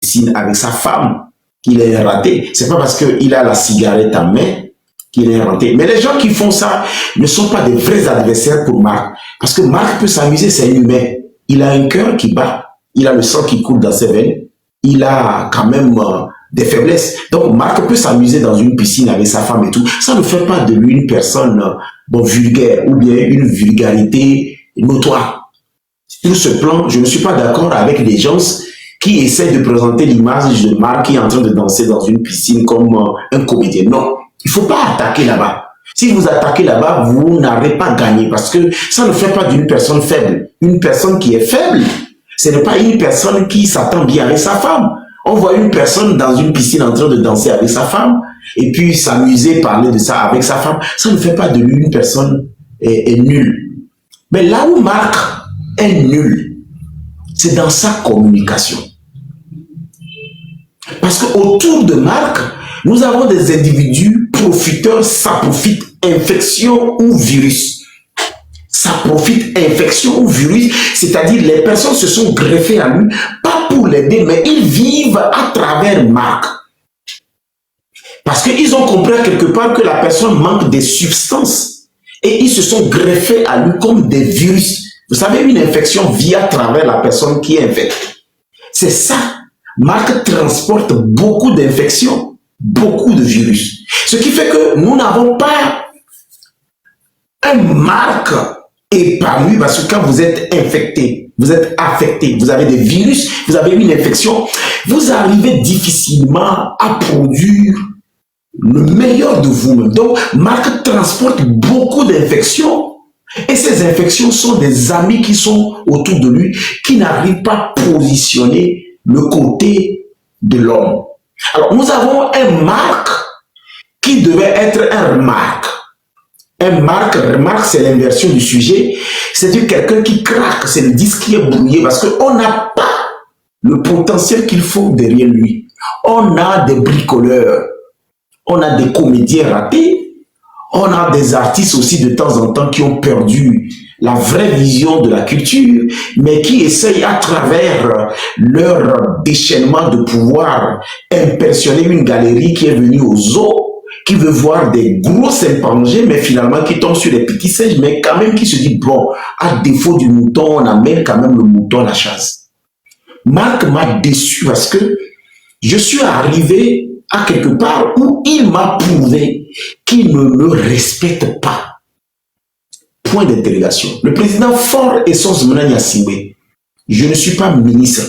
piscine avec sa femme qu'il est raté. C'est pas parce qu'il a la cigarette en main qu'il est raté. Mais les gens qui font ça ne sont pas des vrais adversaires pour Marc. Parce que Marc peut s'amuser, c'est un humain. Il a un cœur qui bat, il a le sang qui coule dans ses veines, il a quand même des faiblesses. Donc Marc peut s'amuser dans une piscine avec sa femme et tout. Ça ne fait pas de lui une personne vulgaire ou bien une vulgarité notoire. Sur ce plan, je ne suis pas d'accord avec les gens qui essaient de présenter l'image de Marc qui est en train de danser dans une piscine comme un comédien. Non, il ne faut pas attaquer là-bas. Si vous attaquez là-bas, vous n'aurez pas gagné parce que ça ne fait pas d'une personne faible. Une personne qui est faible, ce n'est pas une personne qui s'attend bien avec sa femme. On voit une personne dans une piscine en train de danser avec sa femme et puis s'amuser, parler de ça avec sa femme. Ça ne fait pas de lui une personne nulle. Mais là où Marc est nul, c'est dans sa communication. Parce qu'autour de Marc, nous avons des individus profiteurs, ça profite infection ou virus. Ça profite infection ou virus, c'est-à-dire les personnes se sont greffées à lui, pas pour l'aider, mais ils vivent à travers Marc. Parce qu'ils ont compris quelque part que la personne manque des substances et ils se sont greffés à lui comme des virus. Vous savez, une infection vit à travers la personne qui est infectée. C'est ça. Marc transporte beaucoup d'infections, beaucoup de virus. Ce qui fait que nous n'avons pas un Marc épanoui parce que quand vous êtes infecté, vous êtes affecté, vous avez des virus, vous avez une infection, vous arrivez difficilement à produire le meilleur de vous-même. Donc, Marc transporte beaucoup d'infections et ces infections sont des amis qui sont autour de lui qui n'arrivent pas à positionner le côté de l'homme. Alors, nous avons un Marc qui devait être un remarque. Un remarque, c'est l'inversion du sujet. C'est-à-dire quelqu'un qui craque, c'est le disque qui est brouillé parce qu'on n'a pas le potentiel qu'il faut derrière lui. On a des bricoleurs, on a des comédiens ratés, on a des artistes aussi de temps en temps qui ont perdu la vraie vision de la culture, mais qui essayent à travers leur déchaînement de pouvoir impressionner une galerie qui est venue aux eaux, qui veut voir des gros chimpanzés, mais finalement qui tombe sur des petits singes, mais quand même qui se dit, bon, à défaut du mouton, on amène quand même le mouton à la chasse. Marc m'a déçu parce que je suis arrivé à quelque part où il m'a prouvé qu'il ne me respecte pas. Point d'interrogation. Le président Faure Essence Menania Singbe, je ne suis pas ministre,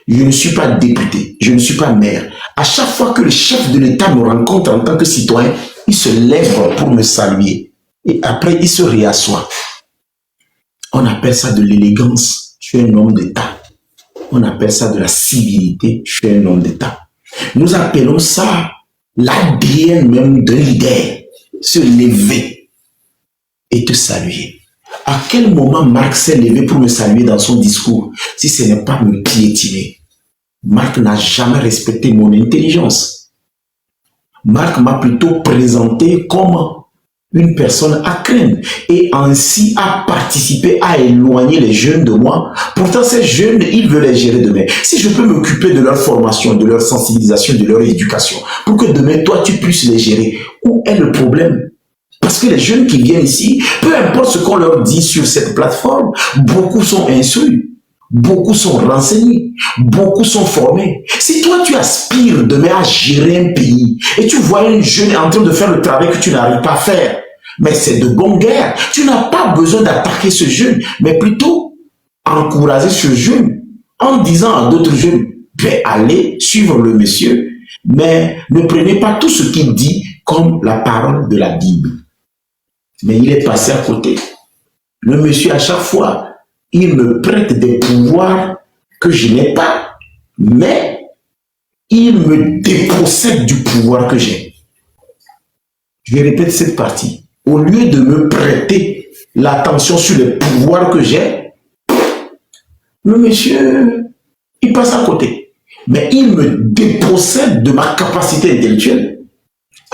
je ne suis pas député, je ne suis pas maire. À chaque fois que le chef de l'État me rencontre en tant que citoyen, il se lève pour me saluer. Et après, il se réassoit. On appelle ça de l'élégance. Je suis un homme d'État. On appelle ça de la civilité. Je suis un homme d'État. Nous appelons ça l'ADN même de l'idée. Se lever et te saluer. À quel moment Marc s'est levé pour me saluer dans son discours, si ce n'est pas me piétiner? Marc n'a jamais respecté mon intelligence. Marc m'a plutôt présenté comme une personne à craindre et ainsi a participé à éloigner les jeunes de moi. Pourtant, ces jeunes, ils veulent les gérer demain. Si je peux m'occuper de leur formation, de leur sensibilisation, de leur éducation, pour que demain, toi, tu puisses les gérer, où est le problème? Parce que les jeunes qui viennent ici, peu importe ce qu'on leur dit sur cette plateforme, beaucoup sont instruits. Beaucoup sont renseignés, beaucoup sont formés. Si toi tu aspires demain à gérer un pays et tu vois un jeune en train de faire le travail que tu n'arrives pas à faire, mais c'est de bonne guerre, tu n'as pas besoin d'attaquer ce jeune, mais plutôt encourager ce jeune en disant à d'autres jeunes, allez suivre le monsieur, mais ne prenez pas tout ce qu'il dit comme la parole de la Bible. Mais il est passé à côté. Le monsieur, à chaque fois, il me prête des pouvoirs que je n'ai pas, mais il me dépossède du pouvoir que j'ai. Je répète cette partie. Au lieu de me prêter l'attention sur les pouvoirs que j'ai, le monsieur, il passe à côté. Mais il me dépossède de ma capacité intellectuelle.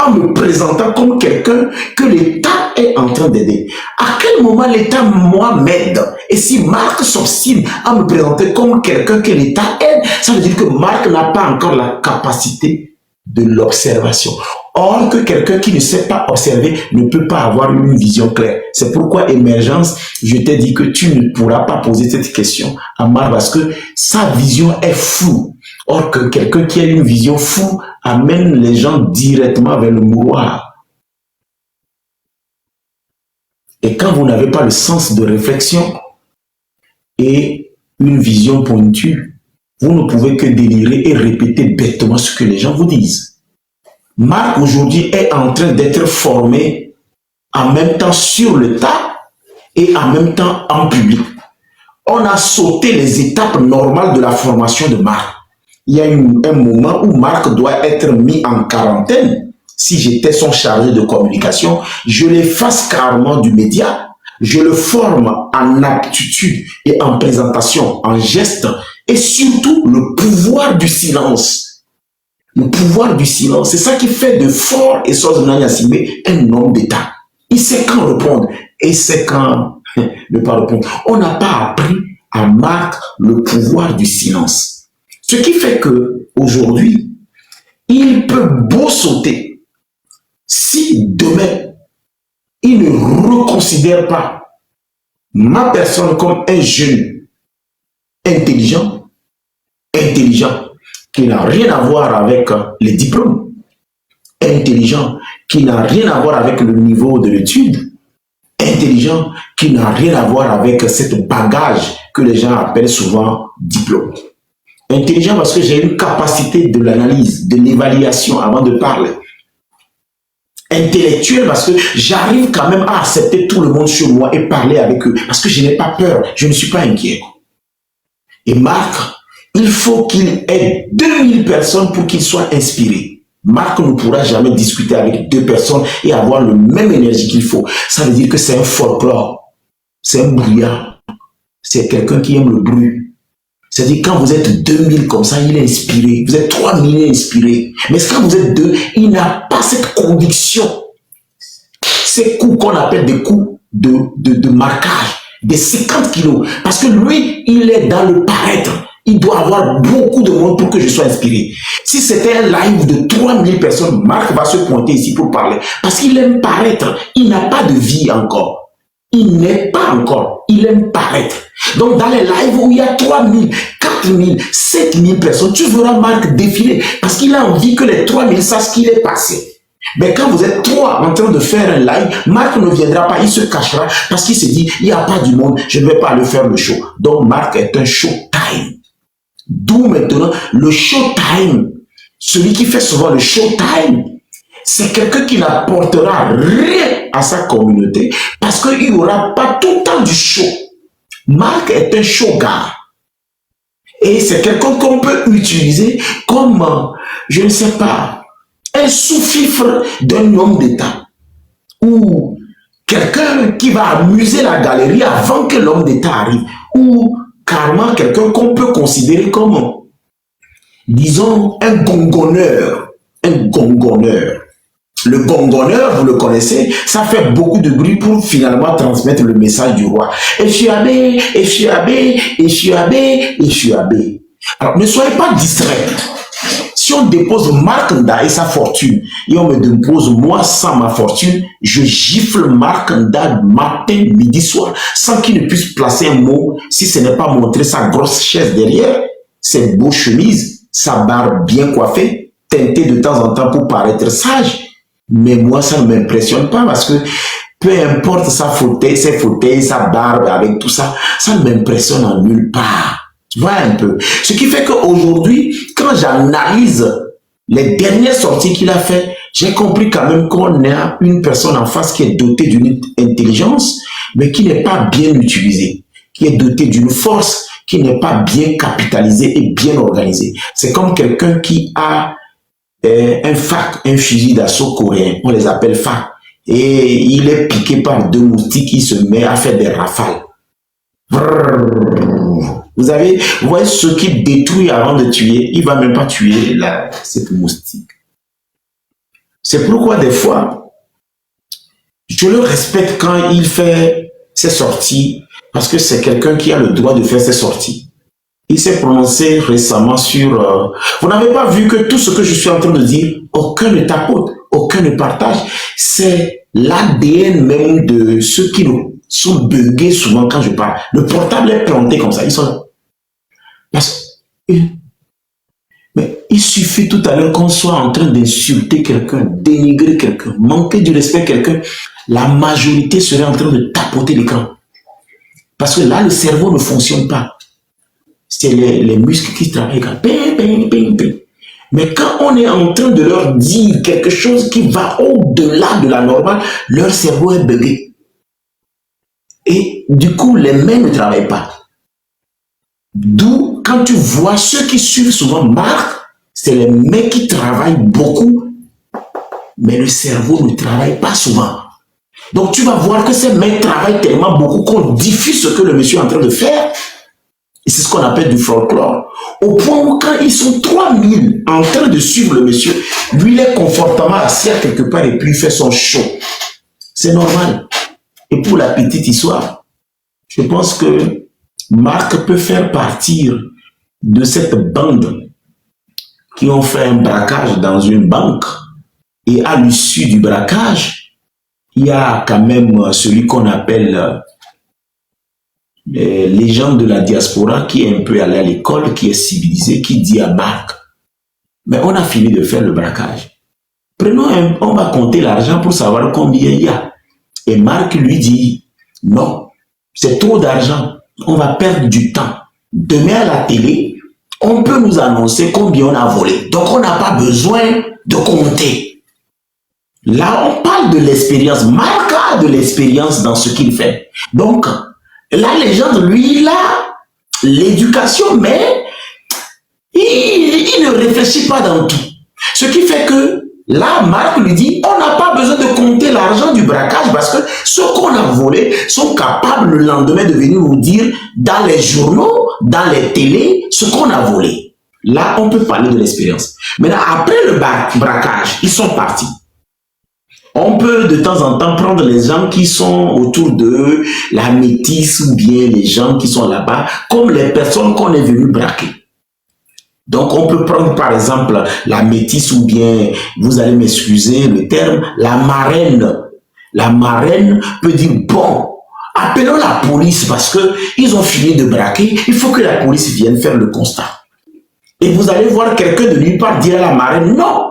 en me présentant comme quelqu'un que l'État est en train d'aider. À quel moment l'État, moi, m'aide? Et si Marc s'obstine à me présenter comme quelqu'un que l'État aide, ça veut dire que Marc n'a pas encore la capacité de l'observation. Or, que quelqu'un qui ne sait pas observer ne peut pas avoir une vision claire. C'est pourquoi Émergence, je t'ai dit que tu ne pourras pas poser cette question à Marc parce que sa vision est floue. Or, que quelqu'un qui a une vision floue amène les gens directement vers le mouroir. Et quand vous n'avez pas le sens de réflexion et une vision pointue, vous ne pouvez que délirer et répéter bêtement ce que les gens vous disent. Marc aujourd'hui est en train d'être formé en même temps sur le tas et en même temps en public. On a sauté les étapes normales de la formation de Marc. Il y a un moment où Marc doit être mis en quarantaine. Si j'étais son chargé de communication, je l'efface carrément du média. Je le forme en aptitude et en présentation, en geste et surtout le pouvoir du silence. Le pouvoir du silence, c'est ça qui fait de Fort et Sozona Yassime un homme d'État. Il sait quand répondre et il sait quand ne pas répondre. On n'a pas appris à Marc le pouvoir du silence. Ce qui fait que aujourd'hui, il peut beau sauter. Si demain, il ne reconsidère pas ma personne comme un jeune intelligent, qui n'a rien à voir avec les diplômes, intelligent, qui n'a rien à voir avec le niveau de l'étude, intelligent, qui n'a rien à voir avec cette bagage que les gens appellent souvent diplôme. Intelligent parce que j'ai une capacité de l'analyse, de l'évaluation avant de parler. Intellectuel parce que j'arrive quand même à accepter tout le monde chez moi et parler avec eux parce que je n'ai pas peur, je ne suis pas inquiet. Et Marc, il faut qu'il ait 2000 personnes pour qu'il soit inspiré. Marc ne pourra jamais discuter avec 2 personnes et avoir le même énergie qu'il faut. Ça veut dire que c'est un folklore, c'est un brouillard, c'est quelqu'un qui aime le bruit. C'est-à-dire quand vous êtes 2000 comme ça, il est inspiré. Vous êtes 3000, il est inspiré. Mais quand vous êtes 2, il n'a pas cette conviction. Ces coups qu'on appelle des coups de marquage, des 50 kilos. Parce que lui, il est dans le paraître. Il doit avoir beaucoup de monde pour que je sois inspiré. Si c'était un live de 3000 personnes, Marc va se pointer ici pour parler. Parce qu'il aime paraître. Il n'a pas de vie encore. Il n'est pas encore. Il aime paraître. Donc, dans les lives où il y a 3000, 4000, 7000 personnes, tu verras Marc défiler. Parce qu'il a envie que les 3000 sachent qu'il est passé. Mais quand vous êtes 3 en train de faire un live, Marc ne viendra pas, il se cachera parce qu'il se dit, il n'y a pas du monde, je ne vais pas aller faire le show. Donc, Marc est un showtime. D'où maintenant le showtime. Celui qui fait souvent le showtime, c'est quelqu'un qui n'apportera rien à sa communauté parce qu'il n'y aura pas tout le temps du show. Marc est un showgars. Et c'est quelqu'un qu'on peut utiliser comme, je ne sais pas, un sous-fifre d'un homme d'État. Ou quelqu'un qui va amuser la galerie avant que l'homme d'État arrive. Ou carrément quelqu'un qu'on peut considérer comme, disons, un gongonneur. Un gongonneur. Le gongonneur, vous le connaissez, ça fait beaucoup de bruit pour finalement transmettre le message du roi. Echiabé, Echiabé, Echiabé, Echiabé. Alors, ne soyez pas distraits. Si on dépose Marc Nda et sa fortune, et on me dépose moi sans ma fortune, je gifle Marc Nda matin, midi, soir, sans qu'il ne puisse placer un mot, si ce n'est pas montrer sa grosse chaise derrière, ses beaux chemises, sa barbe bien coiffée, teintée de temps en temps pour paraître sage. Mais moi, ça ne m'impressionne pas parce que peu importe sa fauteuil, ses fauteuils, sa barbe, avec tout ça, ça ne m'impressionne en nulle part. Tu vois un peu. Ce qui fait qu'aujourd'hui, quand j'analyse les dernières sorties qu'il a faites, j'ai compris quand même qu'on a une personne en face qui est dotée d'une intelligence, mais qui n'est pas bien utilisée, qui est dotée d'une force qui n'est pas bien capitalisée et bien organisée. C'est comme quelqu'un qui a un FAC, un fusil d'assaut coréen, on les appelle FAC, et il est piqué par 2 moustiques, il se met à faire des rafales. Vous voyez ce qui détruit avant de tuer, il ne va même pas tuer cette moustique. C'est pourquoi des fois, je le respecte quand il fait ses sorties, parce que c'est quelqu'un qui a le droit de faire ses sorties. Il s'est prononcé récemment sur... vous n'avez pas vu que tout ce que je suis en train de dire, aucun ne tapote, aucun ne partage. C'est l'ADN même de ceux qui sont buggés souvent quand je parle. Le portable est planté comme ça, ils sont là. Parce que... Mais il suffit tout à l'heure qu'on soit en train d'insulter quelqu'un, dénigrer quelqu'un, manquer du respect à quelqu'un, la majorité serait en train de tapoter l'écran. Parce que là, le cerveau ne fonctionne pas. C'est les muscles qui travaillent. Mais quand on est en train de leur dire quelque chose qui va au-delà de la normale, leur cerveau est bugué. Et du coup, les mains ne travaillent pas. D'où, quand tu vois ceux qui suivent souvent Marc, c'est les mains qui travaillent beaucoup, mais le cerveau ne travaille pas souvent. Donc tu vas voir que ces mains travaillent tellement beaucoup qu'on diffuse ce que le monsieur est en train de faire. Et c'est ce qu'on appelle du folklore. Au point où quand ils sont 3000 en train de suivre le monsieur, lui il est confortablement assis quelque part et puis il fait son show. C'est normal. Et pour la petite histoire, je pense que Marc peut faire partir de cette bande qui ont fait un braquage dans une banque. Et à l'issue du braquage, il y a quand même celui qu'on appelle les gens de la diaspora qui est un peu allé à l'école, qui est civilisé, qui dit à Marc, mais on a fini de faire le braquage. On va compter l'argent pour savoir combien il y a. Et Marc lui dit, non, c'est trop d'argent, on va perdre du temps. Demain à la télé, on peut nous annoncer combien on a volé. Donc on n'a pas besoin de compter. Là, on parle de l'expérience. Marc a de l'expérience dans ce qu'il fait. Donc, la légende, lui, il a l'éducation, mais il ne réfléchit pas dans tout. Ce qui fait que là, Marc lui dit, on n'a pas besoin de compter l'argent du braquage parce que ceux qu'on a volés sont capables le lendemain de venir nous dire dans les journaux, dans les télés, ce qu'on a volé. Là, on peut parler de l'expérience. Maintenant, après le braquage, ils sont partis. On peut de temps en temps prendre les gens qui sont autour de la métisse ou bien les gens qui sont là-bas comme les personnes qu'on est venu braquer. Donc on peut prendre par exemple la métisse ou bien, vous allez m'excuser le terme, la marraine. La marraine peut dire, bon, appelons la police parce que ils ont fini de braquer, il faut que la police vienne faire le constat. Et vous allez voir quelqu'un de nulle part dire à la marraine, non.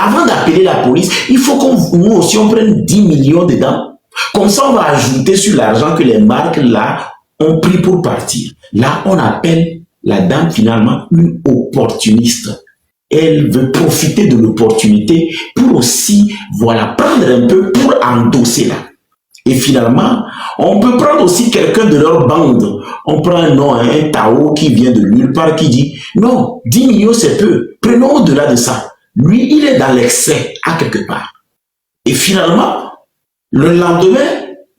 Avant d'appeler la police, il faut qu'on nous aussi on prenne 10 millions dedans. Comme ça, on va ajouter sur l'argent que les marques là ont pris pour partir. Là, on appelle la dame finalement une opportuniste. Elle veut profiter de l'opportunité pour aussi, voilà, prendre un peu pour endosser là. Et finalement, on peut prendre aussi quelqu'un de leur bande. On prend un nom, un Tao qui vient de nulle part qui dit, non, 10 millions c'est peu, prenons au-delà de ça. Lui, il est dans l'excès, à quelque part. Et finalement, le lendemain,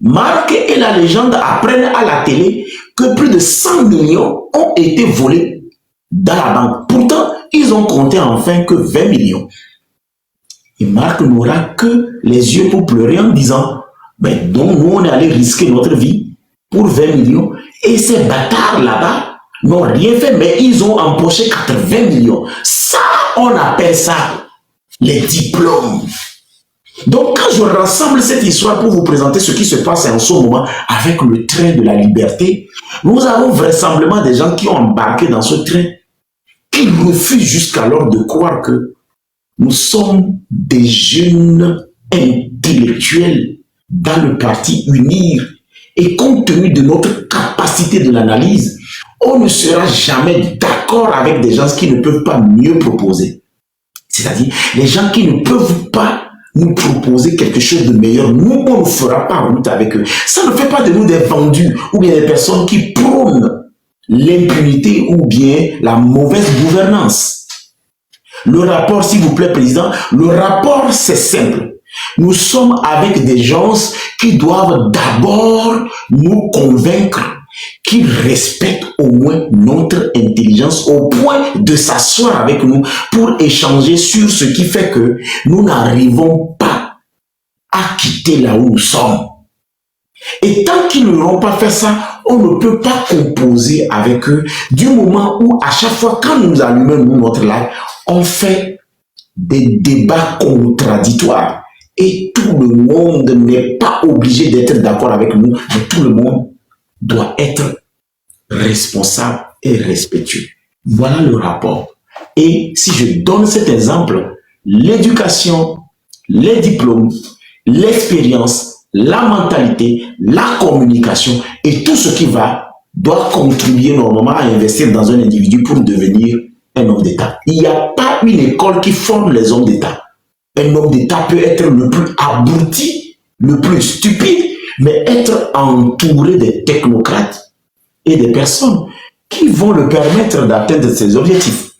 Marc et la légende apprennent à la télé que plus de 100 millions ont été volés dans la banque. Pourtant, ils ont compté enfin que 20 millions. Et Marc n'aura que les yeux pour pleurer en disant, ben donc nous, on est allé risquer notre vie pour 20 millions. Et ces bâtards là-bas n'ont rien fait, mais ils ont empoché 80 millions. Ça, on appelle ça les diplômes. Donc, quand je rassemble cette histoire pour vous présenter ce qui se passe en ce moment avec le train de la liberté, nous avons vraisemblablement des gens qui ont embarqué dans ce train, qui refusent jusqu'alors de croire que nous sommes des jeunes intellectuels dans le parti UNIR. Et compte tenu de notre capacité de l'analyse, on ne sera jamais d'accord avec des gens qui ne peuvent pas mieux proposer. C'est-à-dire, les gens qui ne peuvent pas nous proposer quelque chose de meilleur, nous, on ne fera pas route avec eux. Ça ne fait pas de nous des vendus ou bien des personnes qui prônent l'impunité ou bien la mauvaise gouvernance. Le rapport, s'il vous plaît, Président, le rapport, c'est simple. Nous sommes avec des gens qui doivent d'abord nous convaincre qu'il respecte au moins notre intelligence au point de s'asseoir avec nous pour échanger sur ce qui fait que nous n'arrivons pas à quitter là où nous sommes. Et tant qu'ils n'auront pas fait ça, on ne peut pas composer avec eux du moment où à chaque fois quand nous allumons nous, notre live, on fait des débats contradictoires. Et tout le monde n'est pas obligé d'être d'accord avec nous, mais tout le monde doit être responsable et respectueux. Voilà le rapport. Et si je donne cet exemple, l'éducation, les diplômes, l'expérience, la mentalité, la communication et tout ce qui va doit contribuer normalement à investir dans un individu pour devenir un homme d'État. Il n'y a pas une école qui forme les hommes d'État. Un homme d'État peut être le plus abruti, le plus stupide, mais être entouré de technocrates et des personnes qui vont le permettre d'atteindre ses objectifs.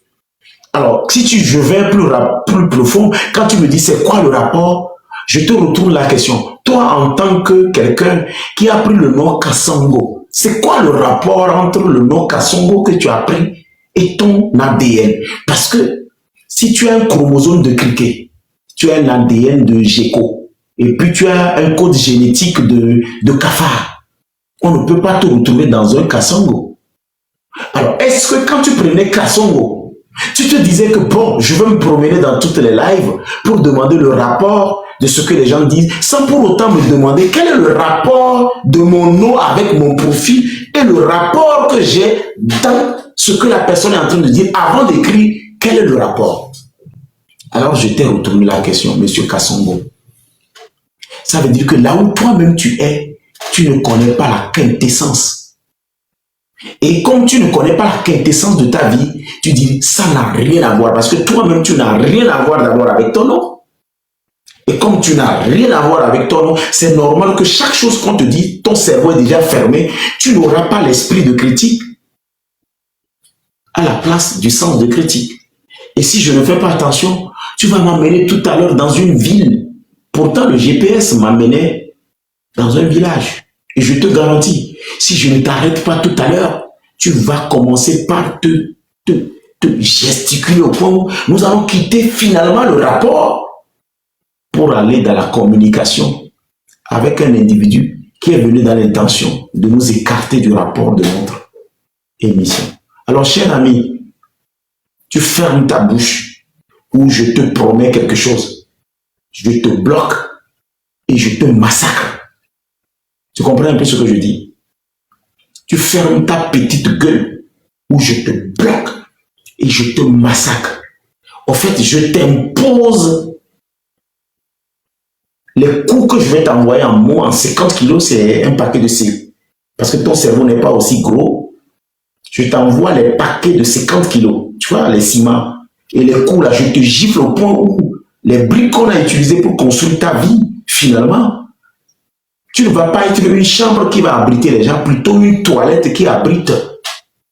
Alors, si je vais plus profond, quand tu me dis c'est quoi le rapport, je te retourne la question. Toi, en tant que quelqu'un qui a pris le nom Kasongo, c'est quoi le rapport entre le nom Kasongo que tu as pris et ton ADN? Parce que si tu as un chromosome de criquet, tu as un ADN de gecko, et puis tu as un code génétique de cafard, on ne peut pas te retrouver dans un Kasongo. Alors, est-ce que quand tu prenais Kasongo, tu te disais que bon, je vais me promener dans toutes les lives pour demander le rapport de ce que les gens disent, sans pour autant me demander quel est le rapport de mon nom avec mon profil et le rapport que j'ai dans ce que la personne est en train de dire avant d'écrire, quel est le rapport? Alors je t'ai retourné la question, monsieur Kasongo. Ça veut dire que là où toi-même tu es, tu ne connais pas la quintessence. Et comme tu ne connais pas la quintessence de ta vie, tu dis ça n'a rien à voir parce que toi-même tu n'as rien à voir d'abord avec ton nom. Et comme tu n'as rien à voir avec ton nom, c'est normal que chaque chose qu'on te dit, ton cerveau est déjà fermé, tu n'auras pas l'esprit de critique à la place du sens de critique. Et si je ne fais pas attention, tu vas m'amener tout à l'heure dans une ville. Pourtant, le GPS m'amenait dans un village. Et je te garantis, si je ne t'arrête pas tout à l'heure, tu vas commencer par te gesticuler au point où nous allons quitter finalement le rapport pour aller dans la communication avec un individu qui est venu dans l'intention de nous écarter du rapport de notre émission. Alors, cher ami, tu fermes ta bouche ou je te promets quelque chose. Je te bloque et je te massacre. Tu comprends un peu ce que je dis? Tu fermes ta petite gueule ou je te bloque et je te massacre. En fait, je t'impose les coups que je vais t'envoyer en mots, en 50 kilos, c'est un paquet de cire. Parce que ton cerveau n'est pas aussi gros. Je t'envoie les paquets de 50 kilos. Tu vois, les ciments. Et les coups, là, je te gifle au point où les briques qu'on a utilisées pour construire ta vie, finalement, tu ne vas pas être une chambre qui va abriter les gens, plutôt une toilette qui abrite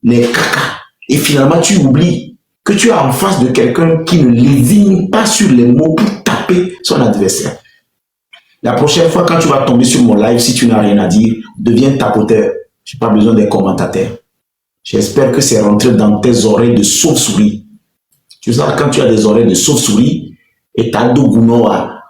les cacas. Et finalement, tu oublies que tu es en face de quelqu'un qui ne lésigne pas sur les mots pour taper son adversaire. La prochaine fois, quand tu vas tomber sur mon live, si tu n'as rien à dire, deviens tapoteur. Je n'ai pas besoin des commentateurs. J'espère que c'est rentré dans tes oreilles de sauve-souris. Tu sais, quand tu as des oreilles de sauve-souris, et tu as deux gounois,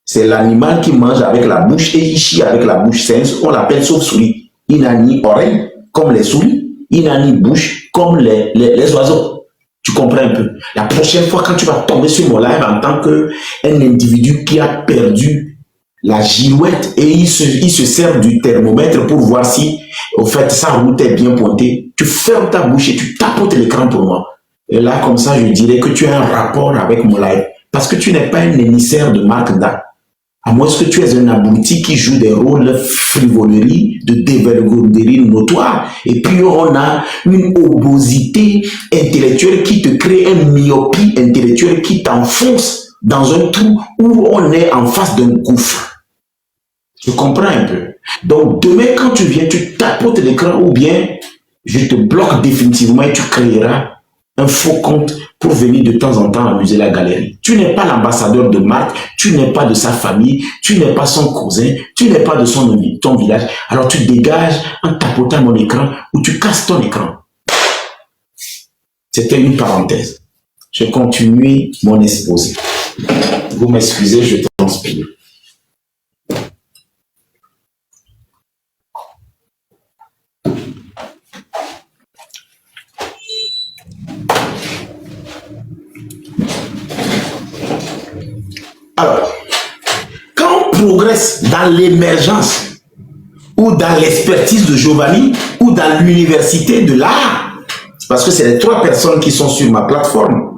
c'est l'animal qui mange avec la bouche et il chie avec la bouche. On l'appelle sauve-souris. Il n'a ni oreille comme les souris, il n'a ni bouche comme les oiseaux. Tu comprends un peu? La prochaine fois, quand tu vas tomber sur mon live en tant qu'un individu qui a perdu la girouette et il se sert du thermomètre pour voir si, au fait, sa route est bien pointée, tu fermes ta bouche et tu tapotes l'écran pour moi. Et là, comme ça, je dirais que tu as un rapport avec mon live. Parce que tu n'es pas un émissaire de marque d'art. À moins que tu es un abruti qui joue des rôles frivolerie, de dévergonderie notoire. Et puis on a une obésité intellectuelle qui te crée une myopie intellectuelle qui t'enfonce dans un trou où on est en face d'un gouffre. Tu comprends un peu? Donc demain quand tu viens, tu tapotes l'écran ou bien je te bloque définitivement et tu créeras un faux compte pour venir de temps en temps amuser la galerie. Tu n'es pas l'ambassadeur de Marc, tu n'es pas de sa famille, tu n'es pas son cousin, tu n'es pas de ton village. Alors tu dégages en tapotant mon écran ou tu casses ton écran. C'était une parenthèse. Je continue mon exposé. Vous m'excusez, je transpire. Alors, quand on progresse dans l'émergence ou dans l'expertise de Giovanni ou dans l'université de l'art, parce que c'est les 3 personnes qui sont sur ma plateforme,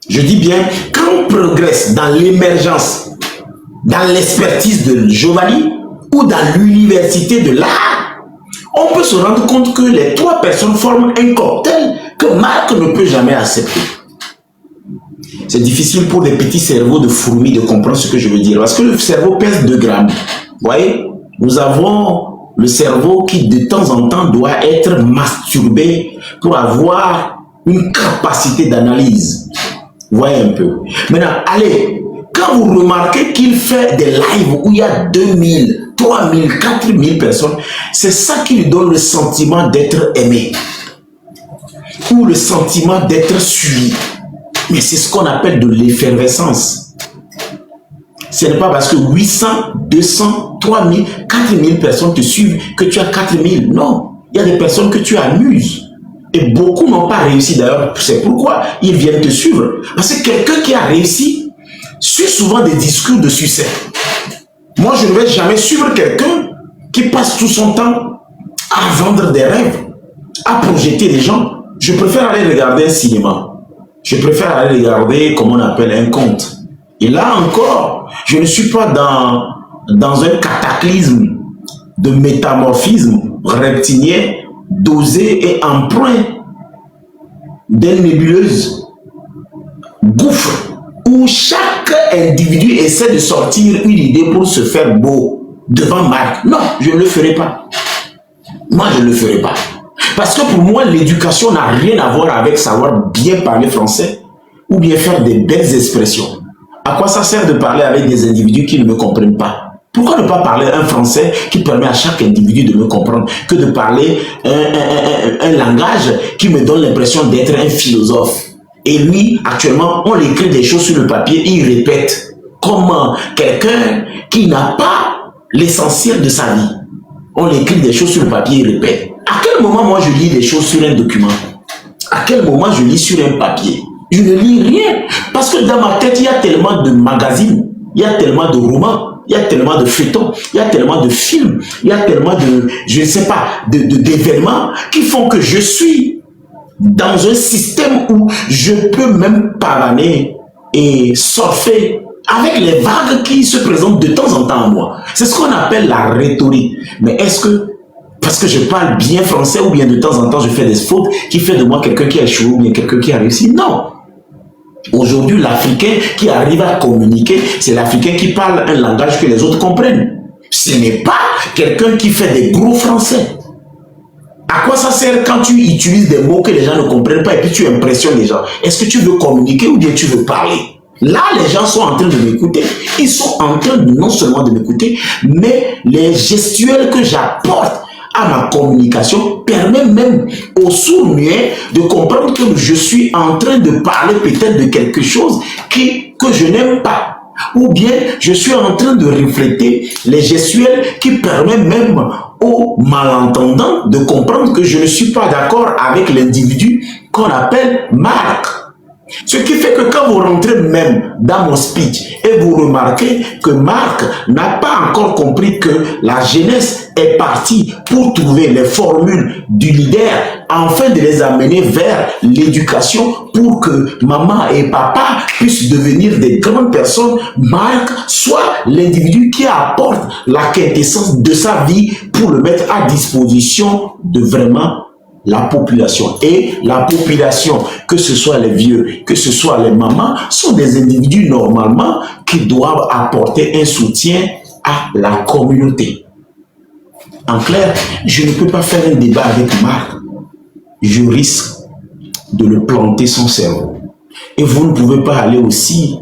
je dis bien, quand on progresse dans l'émergence, dans l'expertise de Giovanni ou dans l'université de l'art, on peut se rendre compte que les 3 personnes forment un cocktail que Marc ne peut jamais accepter. C'est difficile pour les petits cerveaux de fourmis de comprendre ce que je veux dire. Parce que le cerveau pèse 2 grammes. Vous voyez, nous avons le cerveau qui de temps en temps doit être masturbé pour avoir une capacité d'analyse. Vous voyez un peu. Maintenant, allez, quand vous remarquez qu'il fait des lives où il y a 2000, 3000, 4000 personnes, c'est ça qui lui donne le sentiment d'être aimé. Ou le sentiment d'être suivi. Mais c'est ce qu'on appelle de l'effervescence. Ce n'est pas parce que 800, 200, 3000, 4000 personnes te suivent que tu as 4000. Non, il y a des personnes que tu amuses. Et beaucoup n'ont pas réussi d'ailleurs. C'est pourquoi ils viennent te suivre. Parce que quelqu'un qui a réussi suit souvent des discours de succès. Moi, je ne vais jamais suivre quelqu'un qui passe tout son temps à vendre des rêves, à projeter des gens. Je préfère aller regarder un cinéma. Je préfère aller regarder, comme on appelle, un conte. Et là encore, je ne suis pas dans un cataclysme de métamorphisme reptilien, dosé et empreint d'une nébuleuse gouffre où chaque individu essaie de sortir une idée pour se faire beau devant Marc. Non, je ne le ferai pas. Moi, je ne le ferai pas. Parce que pour moi, l'éducation n'a rien à voir avec savoir bien parler français ou bien faire des belles expressions. À quoi ça sert de parler avec des individus qui ne me comprennent pas? Pourquoi ne pas parler un français qui permet à chaque individu de me comprendre que de parler un langage qui me donne l'impression d'être un philosophe? Et lui, actuellement, on écrit des choses sur le papier et il répète comme quelqu'un qui n'a pas l'essentiel de sa vie. On écrit des choses sur le papier et il répète. À quel moment, moi, je lis des choses sur un document? À quel moment je lis sur un papier? Je ne lis rien. Parce que dans ma tête, il y a tellement de magazines, il y a tellement de romans, il y a tellement de feuilletons, il y a tellement de films, il y a tellement de, je ne sais pas, d'événements qui font que je suis dans un système où je peux même pavaner et surfer avec les vagues qui se présentent de temps en temps à moi. C'est ce qu'on appelle la rhétorique. Mais est-ce que parce que je parle bien français ou bien de temps en temps je fais des fautes qui fait de moi quelqu'un qui a échoué ou bien quelqu'un qui a réussi? Non. Aujourd'hui, l'Africain qui arrive à communiquer, c'est l'Africain qui parle un langage que les autres comprennent. Ce n'est pas quelqu'un qui fait des gros français. À quoi ça sert quand tu utilises des mots que les gens ne comprennent pas et puis tu impressionnes les gens? Est-ce que tu veux communiquer ou bien tu veux parler? Là, les gens sont en train de m'écouter. Ils sont en train non seulement de m'écouter, mais les gestuels que j'apporte à ma communication permet même aux sourds-muets de comprendre que je suis en train de parler peut-être de quelque chose que je n'aime pas. Ou bien je suis en train de refléter les gestuels qui permettent même aux malentendants de comprendre que je ne suis pas d'accord avec l'individu qu'on appelle Marc. Ce qui fait que quand vous rentrez même dans mon speech et vous remarquez que Marc n'a pas encore compris que la jeunesse est partie pour trouver les formules du leader afin de les amener vers l'éducation pour que maman et papa puissent devenir des grandes personnes, Marc soit l'individu qui apporte la quintessence de sa vie pour le mettre à disposition de vraiment la population. Et la population, que ce soit les vieux, que ce soit les mamans, sont des individus normalement qui doivent apporter un soutien à la communauté. En clair, je ne peux pas faire un débat avec Marc. Je risque de le planter son cerveau. Et vous ne pouvez pas aller aussi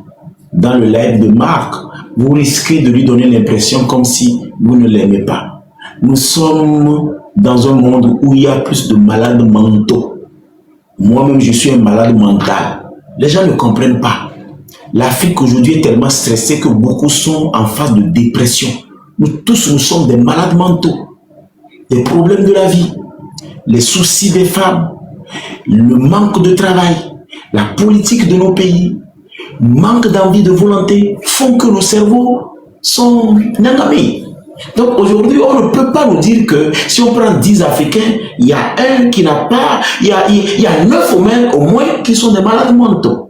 dans le live de Marc. Vous risquez de lui donner l'impression comme si vous ne l'aimez pas. Nous sommes dans un monde où il y a plus de malades mentaux. Moi-même, je suis un malade mental. Les gens ne comprennent pas. L'Afrique aujourd'hui est tellement stressée que beaucoup sont en phase de dépression. Nous tous, nous sommes des malades mentaux. Les problèmes de la vie, les soucis des femmes, le manque de travail, la politique de nos pays, manque d'envie, de volonté, font que nos cerveaux sont nangamés. Donc aujourd'hui, on ne peut pas nous dire que si on prend 10 Africains, il y a un qui n'a pas, il y a 9 au moins qui sont des malades mentaux.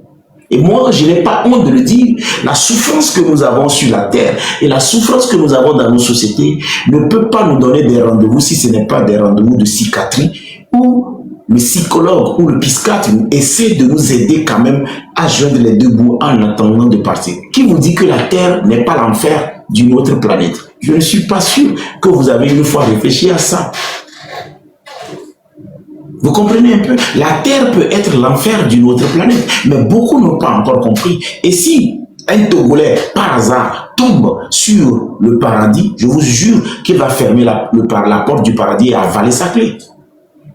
Et moi, je n'ai pas honte de le dire, la souffrance que nous avons sur la terre et la souffrance que nous avons dans nos sociétés ne peut pas nous donner des rendez-vous si ce n'est pas des rendez-vous de psychiatrie où le psychologue ou le psychiatre essaie de nous aider quand même à joindre les deux bouts en attendant de partir. Qui vous dit que la terre n'est pas l'enfer d'une autre planète? Je ne suis pas sûr que vous avez une fois réfléchi à ça. Vous comprenez un peu? La terre peut être l'enfer d'une autre planète, mais beaucoup n'ont pas encore compris. Et si un Togolais, par hasard, tombe sur le paradis, je vous jure qu'il va fermer la porte du paradis et avaler sa clé.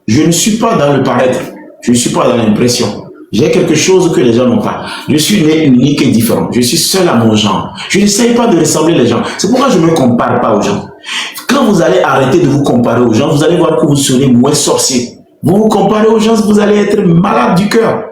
Je ne suis pas dans le paraître, je ne suis pas dans l'impression. J'ai quelque chose que les gens n'ont pas. Je suis né unique et différent. Je suis seul à mon genre. Je n'essaye pas de ressembler les gens. C'est pourquoi je ne me compare pas aux gens. Quand vous allez arrêter de vous comparer aux gens, vous allez voir que vous serez moins sorcier. Vous vous comparez aux gens, vous allez être malade du cœur.